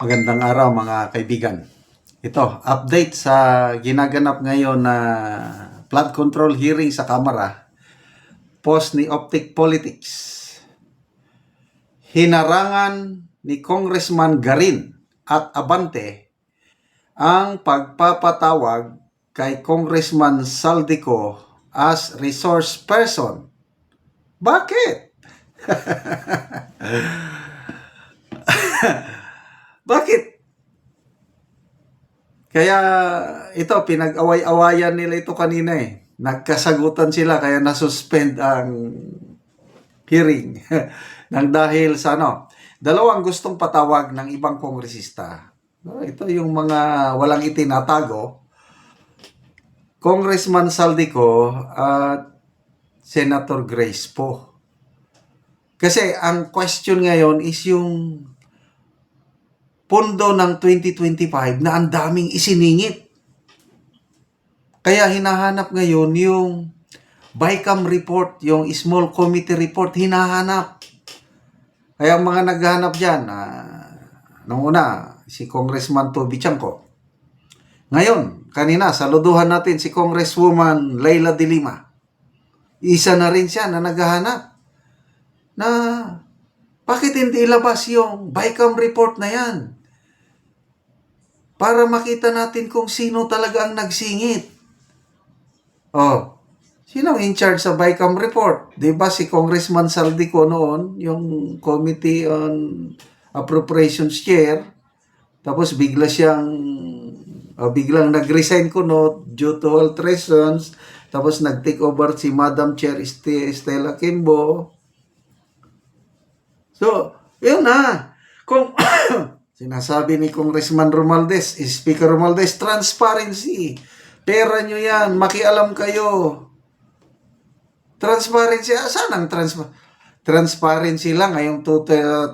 Magandang araw mga kaibigan. Ito, update sa ginaganap ngayon na flood control hearing sa Kamara. Post ni Optic Politics. Hinarangan ni Congressman Garin at Abante ang pagpapatawag kay Congressman Saldico as resource person. Bakit? Bakit? Kaya ito, pinag-away-awayan nila ito kanina eh. Nagkasagutan sila kaya nasuspend ang hearing. Nang dahil sa dalawang gustong patawag ng ibang kongresista. Ito yung mga walang itinatago. Congressman Saldico at Senator Grace Poe. Kasi ang question ngayon is yung pondo ng 2025 na ang daming isiningit. Kaya hinahanap ngayon yung BICAM report, yung small committee report, hinahanap. Kaya ang mga naghahanap dyan, nung una, si Congressman Toby Chanco. Ngayon, kanina, saluduhan natin si Congresswoman Leila de Lima. Isa na rin siya na naghahanap na bakit hindi ilabas yung BICAM report na yan? Para makita natin kung sino talaga ang nagsingit. Sino in charge sa BICAM report? Diba si Congressman Saldico noon, yung Committee on Appropriations Chair, tapos biglang nag-resign due to health reasons, tapos nag-take over si Madam Chair Stella Kimbo. So, yun na. Kung sinasabi ni Congressman Romualdez, Speaker Romualdez, transparency. Pera nyo yan, makialam kayo. Transparency, saan ang transparency lang ngayong 2026?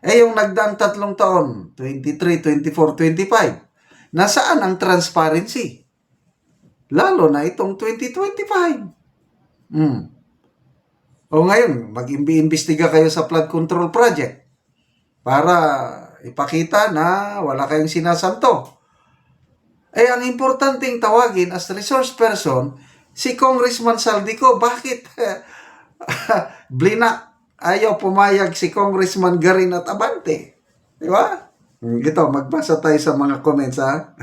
Yung nagdaang 3 taon, 23, 24, 25, nasaan ang transparency? Lalo na itong 2025. Ngayon, mag-imbestiga kayo sa flood control project para ipakita na wala kayong sinasanto. Ang importanteng tawagin as resource person, si Congressman Saldico. Bakit blinak? Ayaw pumayag si Congressman Garin at Abante. Di ba? Ito, magbasa tayo sa mga comments, ha?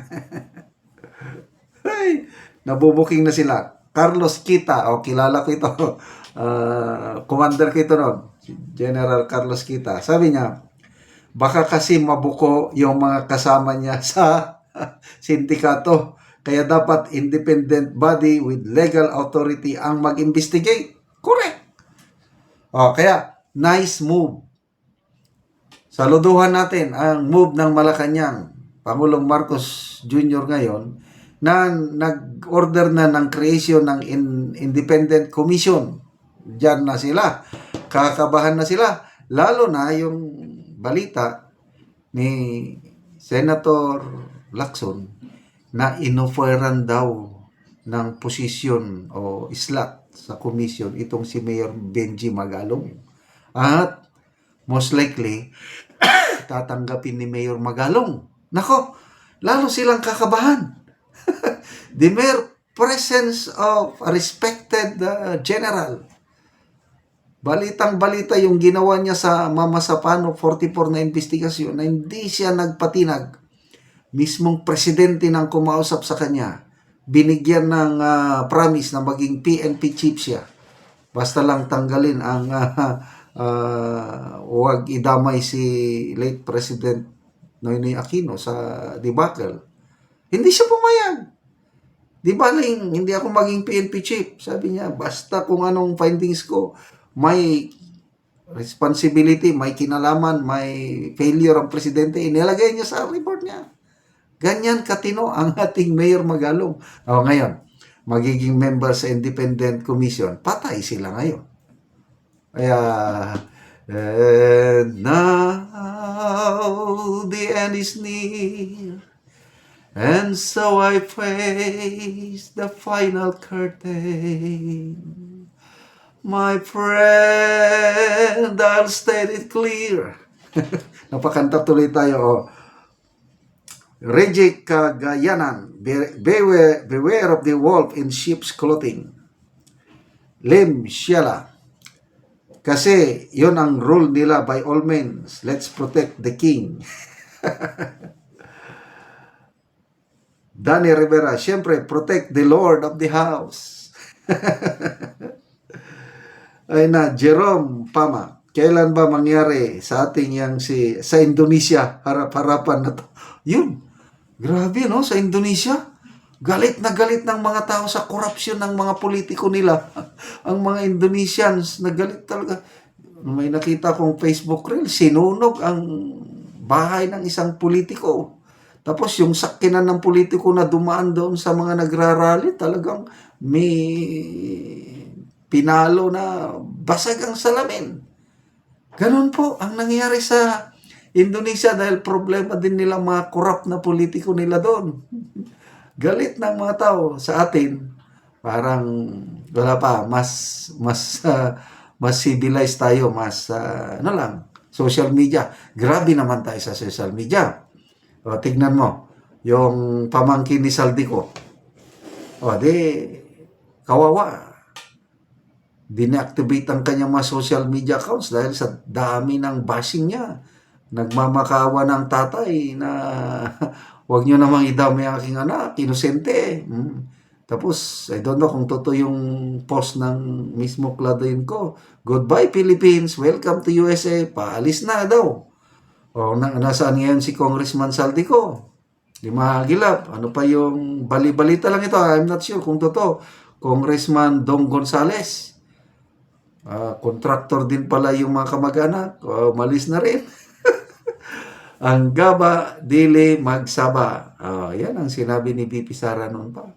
Ay, nabubuking na sila. Carlos Kita, kilala ko ito. Commander ko ito noon. General Carlos Kita. Sabi niya, baka kasi mabuko yung mga kasama niya sa sindikato. Kaya dapat independent body with legal authority ang mag-investigate. Correct. Kaya, nice move. Saluduhan natin ang move ng Malacanang, Pangulong Marcos Jr. ngayon, na nag-order na ng creation ng independent commission. Diyan na sila. Kakabahan na sila. Lalo na yung balita ni Senator Lacson na inoferan daw ng posisyon o slot sa commission itong si Mayor Benji Magalong. At most likely, tatanggapin ni Mayor Magalong. Nako, lalo silang kakabahan. The mere presence of a respected general. Balitang-balita yung ginawa niya sa Mama Sapano 44 na investigasyon na hindi siya nagpatinag. Mismong presidente nang kumausap sa kanya. Binigyan ng promise na maging PNP chief siya. Basta lang tanggalin ang huwag idamay si late President Noynoy Aquino sa debacle. Hindi siya pumayag. Di baling, hindi ako maging PNP chief. Sabi niya, basta kung anong findings ko, may responsibility, may kinalaman, may failure ang presidente, inilagay niya sa report niya. Ganyan katino ang ating Mayor Magalong. Ngayon, magiging member sa Independent Commission. Patay sila ngayon. Kaya, and now the end is near. And so I face the final curtain. My friend, I'll state it clear. Napakanta tuloy tayo. Oh. Reggie Cagayanan, beware of the wolf in sheep's clothing. Lim Shiala. Kasi yon ang rule nila, by all means, let's protect the king. Danny Rivera, syempre, protect the Lord of the house. Ay na, Jerome Pama, kailan ba mangyari sa ating yang sa Indonesia, harap-harapan na to? Yun, grabe no, sa Indonesia. Galit na galit ng mga tao sa korupsyon ng mga politiko nila. Ang mga Indonesians, nagalit talaga. May nakita kong Facebook reel, sinunog ang bahay ng isang politiko. Tapos yung sakinan ng politiko na dumaan doon sa mga nagrarally, talagang may pinalo na basag ang salamin. Ganun po ang nangyari sa Indonesia dahil problema din nila mga corrupt na politiko nila doon. Galit ng mga tao sa atin, parang wala pa, mas civilized tayo, ano lang, social media. Grabe naman tayo sa social media. O, tignan mo, yung pamangkin ni Saldico. O, kawawa. Dinactivate ang kanyang mga social media accounts dahil sa dami ng bashing niya. Nagmamakawa ng tatay na huwag nyo namang idamay ang aking anak, inosente. Tapos, I don't know kung totoo yung post ng mismo Claudine ko. Goodbye Philippines, welcome to USA, paalis na daw. O, nasaan ngayon si Congressman Saldico? Di mahagilap. Ano pa yung bali-balita lang ito, I'm not sure kung totoo. Congressman Dong Gonzales. Contractor din pala yung mga kamag-anak. Malis na rin. Ang gaba, dili magsaba. Yan ang sinabi ni VP Sara noon pa.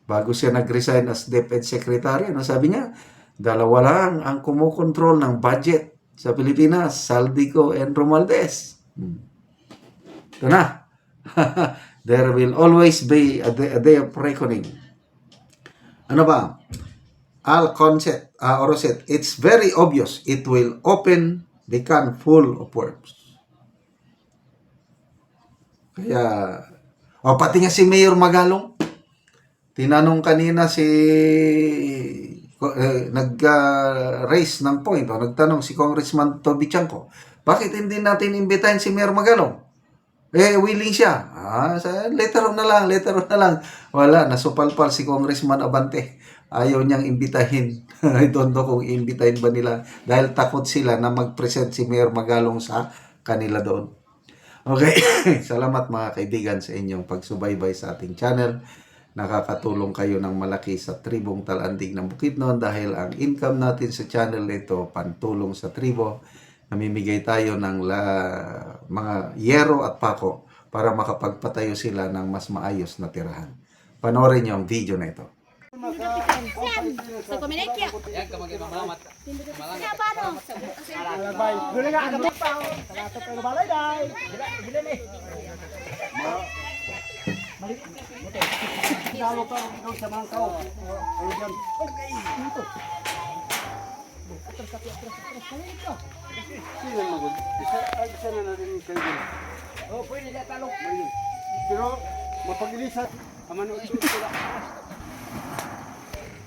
Bago siya nag-resign as DepEd Secretary, ano sabi niya? Dalawa lang ang kumukontrol ng budget sa Pilipinas, Saldico and Romualdez. Ito na. There will always be a day of reckoning. Ano ba? Al Concept, Oroset, it's very obvious it will open the can full of worms. Kaya, pati nga si Mayor Magalong, tinanong kanina nag-raise ng point, nagtanong si Congressman Toby Chanco, bakit hindi natin imbitahin si Mayor Magalong? Willing siya. Later on na lang. Wala, nasupalpal si Congressman Abante. Ayaw niyang imbitahin. I don't know kung imbitahin ba nila dahil takot sila na mag-present si Mayor Magalong sa kanila doon. Okay, salamat mga kaibigan sa inyong pagsubaybay sa ating channel. Nakakatulong kayo ng malaki sa tribong Talandig ng Bukidnon dahil ang income natin sa channel ito, pantulong sa tribo. Namimigay tayo ng mga yero at pako para makapagpatayo sila ng mas maayos na tirahan. Panoorin niyo ang video na ito. Pwede na talok. Pero mapag-ilisan, amano ito sila.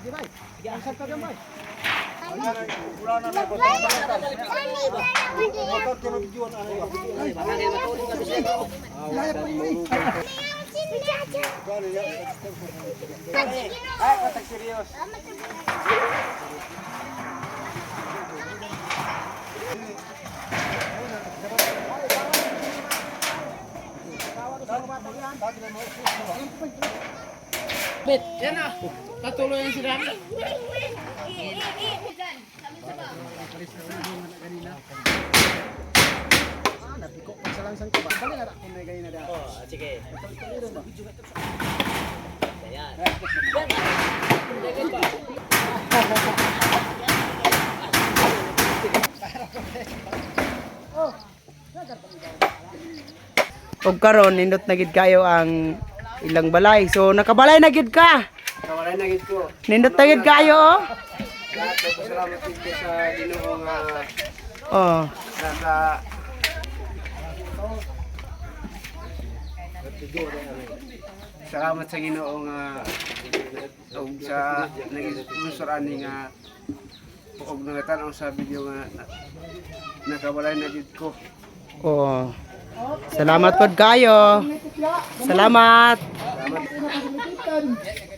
Di ba? Iasap ka gamay. Wala na lang. Motor ko nabidyoan ano yun. Ay, katag serious. Bet, yan na. Tatuloy yung sila. Napiko pa sa langsang ko ba? Bali na kung may ganyan na daw. Sige. Ayan. Og karon nindot na gid kayo ang ilang balay. So nakabalay na gid ka. Kawalan na gid ko. Nindot na gid kayo oh. Salamat gid ko sa Ginoong Oh. nasa Salamat sa Ginoo nga og sa nag-sponsor ani nga og nangatan sa video nga nakabalay na gid ko. Oh. Salamat pod kayo. Salamat. Salamat.